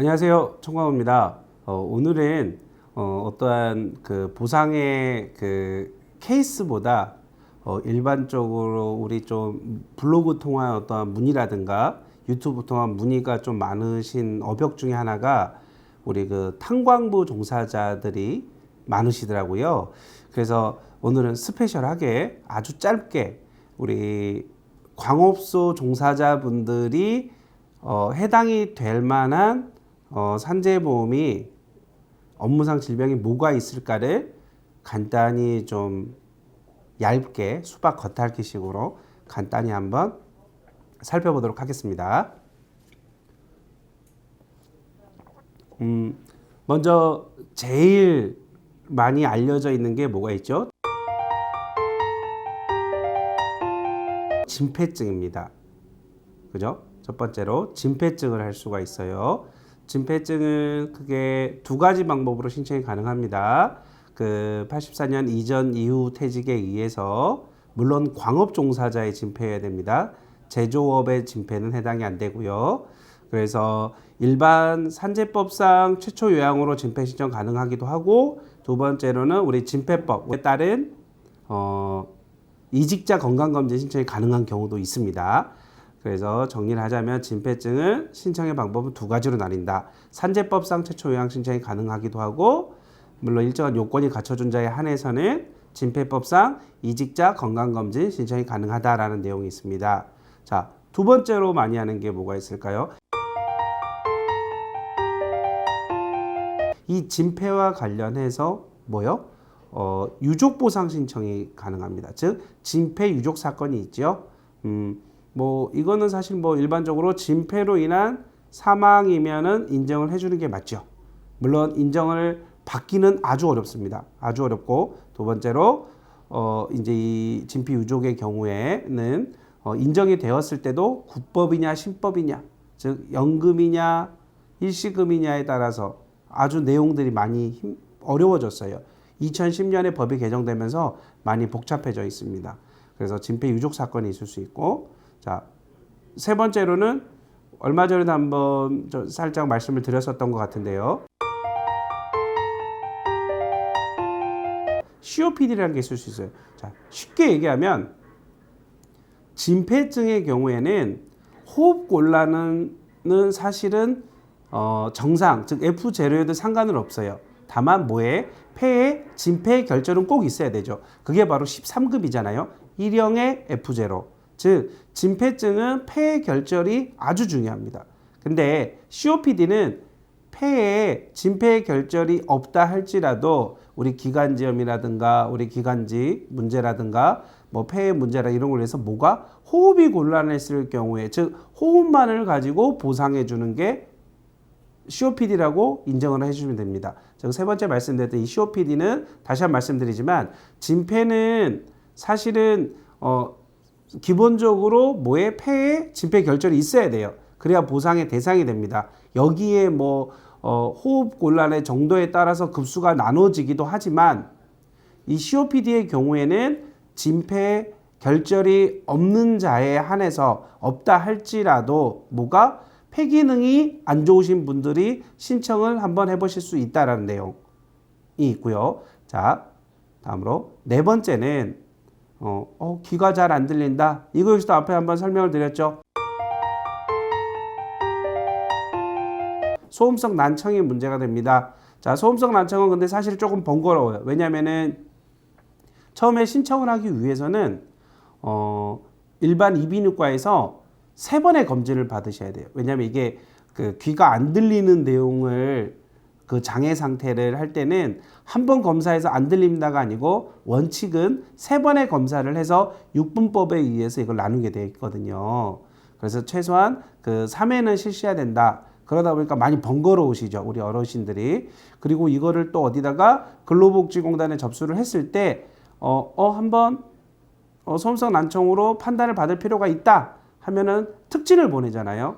안녕하세요. 청광호입니다. 오늘은 어떠한 그 보상의 그 케이스보다 일반적으로 우리 좀 블로그 통한 어떠한 문의라든가 유튜브 통한 문의가 좀 많으신 업역 중에 하나가 우리 그 탄광부 종사자들이 많으시더라고요. 그래서 오늘은 스페셜하게 아주 짧게 우리 광업소 종사자분들이 해당이 될 만한 산재보험이 업무상 질병이 뭐가 있을까를 간단히 좀 얇게 수박 겉핥기식으로 간단히 한번 살펴보도록 하겠습니다. 먼저 제일 많이 알려져 있는 게 뭐가 있죠? 진폐증입니다. 그죠? 첫 번째로 진폐증을 할 수가 있어요. 진폐증은 크게 두 가지 방법으로 신청이 가능합니다. 그 84년 이전 이후 퇴직에 의해서 물론 광업 종사자의 진폐여야 됩니다. 제조업의 진폐는 해당이 안 되고요. 그래서 일반 산재법상 최초 요양으로 진폐 신청 가능하기도 하고, 두 번째로는 우리 진폐법에 따른 이직자 건강검진 신청이 가능한 경우도 있습니다. 그래서 정리를 하자면 진폐증은 신청의 방법은 두 가지로 나뉜다. 산재법상 최초 요양 신청이 가능하기도 하고, 물론 일정한 요건이 갖춰준 자에 한해서는 진폐법상 이직자 건강검진 신청이 가능하다라는 내용이 있습니다. 자, 두 번째로 많이 하는 게 뭐가 있을까요? 이 진폐와 관련해서 뭐요? 유족보상 신청이 가능합니다. 즉 진폐 유족 사건이 있죠. 뭐 이거는 사실 뭐 일반적으로 진폐로 인한 사망이면은 인정을 해주는 게 맞죠. 물론 인정을 받기는 아주 어렵습니다. 아주 어렵고, 두 번째로 이제 이 진폐 유족의 경우에는 인정이 되었을 때도 국법이냐 신법이냐, 즉 연금이냐 일시금이냐에 따라서 아주 내용들이 많이 어려워졌어요. 2010년에 법이 개정되면서 많이 복잡해져 있습니다. 그래서 진폐 유족 사건이 있을 수 있고, 자, 세 번째로는 얼마 전에도 한번 살짝 말씀을 드렸었던 것 같은데요. COPD라는 게 있을 수 있어요. 자, 쉽게 얘기하면 진폐증의 경우에는 호흡곤란은 사실은 정상, 즉 F0에도 상관은 없어요. 다만 뭐에? 폐에 진폐 결절은 꼭 있어야 되죠. 그게 바로 13급이잖아요. 1형의 F0. 즉 진폐증은 폐 결절이 아주 중요합니다. 근데 COPD는 폐에 진폐 결절이 없다 할지라도 우리 기관지염이라든가 우리 기관지 문제라든가 뭐 폐의 문제라 이런 걸로 해서 뭐가 호흡이 곤란했을 경우에, 즉 호흡만을 가지고 보상해 주는 게 COPD라고 인정을 해주시면 됩니다. 제가 세 번째 말씀드렸던 이 COPD는 다시 한번 말씀드리지만 진폐는 사실은 기본적으로 뭐에 폐에 진폐 결절이 있어야 돼요. 그래야 보상의 대상이 됩니다. 여기에 뭐 호흡 곤란의 정도에 따라서 급수가 나눠지기도 하지만 이 COPD의 경우에는 진폐 결절이 없는 자에 한해서 없다 할지라도 뭐가 폐 기능이 안 좋으신 분들이 신청을 한번 해보실 수 있다라는 내용이 있고요. 자, 다음으로 네 번째는 귀가 잘 안 들린다. 이거 역시도 앞에 한번 설명을 드렸죠. 소음성 난청이 문제가 됩니다. 자, 소음성 난청은 근데 사실 조금 번거로워요. 왜냐면은 처음에 신청을 하기 위해서는 일반 이비인후과에서 3번의 검진을 받으셔야 돼요. 왜냐면 이게 그 귀가 안 들리는 내용을 그 장애 상태를 할 때는 한 번 검사해서 안 들린다가 아니고 원칙은 3번의 검사를 해서 육분법에 의해서 이걸 나누게 되어 있거든요. 그래서 최소한 그 3회는 실시해야 된다. 그러다 보니까 많이 번거로우시죠, 우리 어르신들이. 그리고 이거를 또 어디다가 근로복지공단에 접수를 했을 때 한번 소음성 난청으로 판단을 받을 필요가 있다 하면은 특진을 보내잖아요.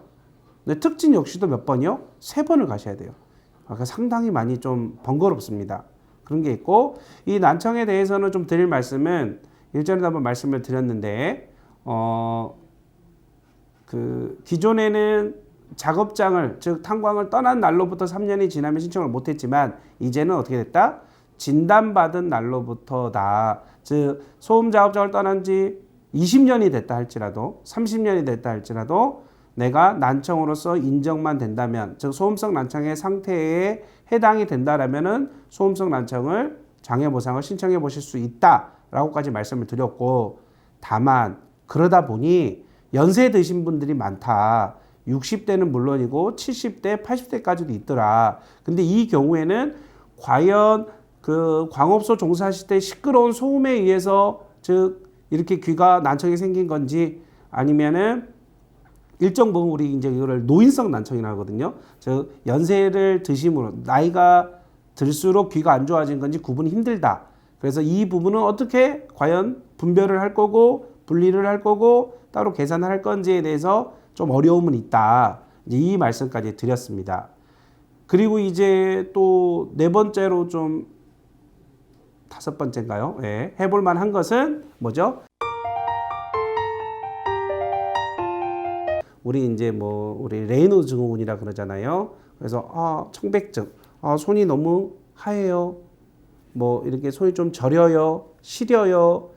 근데 특진 역시도 몇 번이요? 3번을 가셔야 돼요. 그러니까 상당히 많이 좀 번거롭습니다. 그런 게 있고, 이 난청에 대해서는 좀 드릴 말씀은 일전에도 한번 말씀을 드렸는데 그 기존에는 작업장을 즉 탄광을 떠난 날로부터 3년이 지나면 신청을 못했지만 이제는 어떻게 됐다? 진단받은 날로부터다. 즉 소음 작업장을 떠난 지 20년이 됐다 할지라도 30년이 됐다 할지라도 내가 난청으로서 인정만 된다면 즉 소음성 난청의 상태에 해당이 된다라면은 소음성 난청을 장애보상을 신청해 보실 수 있다라고까지 말씀을 드렸고 다만 그러다 보니 연세 드신 분들이 많다. 60대는 물론이고 70대, 80대까지도 있더라. 근데 이 경우에는 과연 그 광업소 종사하실 때 시끄러운 소음에 의해서 즉 이렇게 귀가 난청이 생긴 건지 아니면은 일정 부분 우리 이제 이거를 노인성 난청이라고 하거든요. 즉 연세를 드심으로 나이가 들수록 귀가 안 좋아진 건지 구분이 힘들다. 그래서 이 부분은 어떻게 과연 분별을 할 거고 분리를 할 거고 따로 계산을 할 건지에 대해서 좀 어려움은 있다. 이제 이 말씀까지 드렸습니다. 그리고 이제 또 네 번째로 좀 다섯 번째인가요? 네, 해볼 만한 것은 뭐죠? 우리 이제 뭐 우리 레이노 증후군이라 그러잖아요. 그래서 청백증, 손이 너무 하얘요. 뭐 이렇게 손이 좀 저려요, 시려요.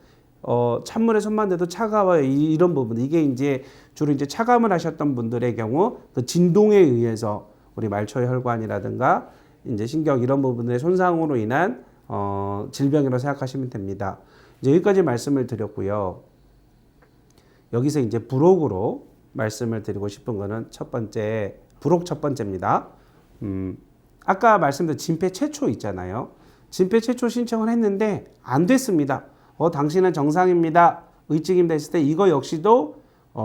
찬물에 손만 대도 차가워요. 이런 부분. 이게 이제 주로 이제 차감을 하셨던 분들의 경우 그 진동에 의해서 우리 말초의 혈관이라든가 이제 신경 이런 부분의 손상으로 인한 질병이라고 생각하시면 됩니다. 이제 여기까지 말씀을 드렸고요. 여기서 이제 부록으로 말씀을 드리고 싶은 거는 첫 번째, 부록 첫 번째입니다. 아까 말씀드린 진폐 최초 있잖아요. 진폐 최초 신청을 했는데 안 됐습니다. 당신은 정상입니다. 의증임 됐을 때 이거 역시도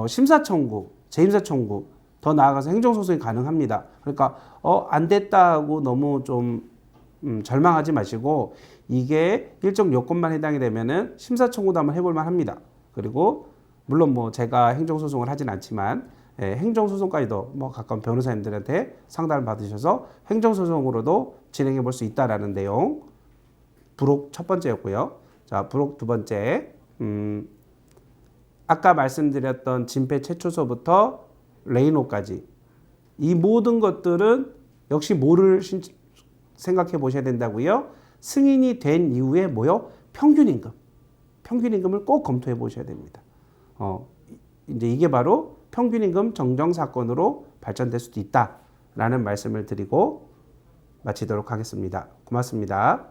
심사 청구, 재임사 청구, 더 나아가서 행정소송이 가능합니다. 그러니까 안 됐다 하고 너무 좀 절망하지 마시고 이게 일정 요건만 해당이 되면은 심사 청구도 한번 해볼 만합니다. 그리고 물론 뭐 제가 행정소송을 하진 않지만 행정소송까지도 뭐 가까운 변호사님들한테 상담을 받으셔서 행정소송으로도 진행해 볼 수 있다라는 내용. 부록 첫 번째였고요. 자, 부록 두 번째. 아까 말씀드렸던 진폐 최초서부터 레이노까지 이 모든 것들은 역시 뭐를 생각해 보셔야 된다고요? 승인이 된 이후에 뭐요? 평균임금. 평균임금을 꼭 검토해 보셔야 됩니다. 이제 이게 바로 평균임금 정정 사건으로 발전될 수도 있다라는 말씀을 드리고 마치도록 하겠습니다. 고맙습니다.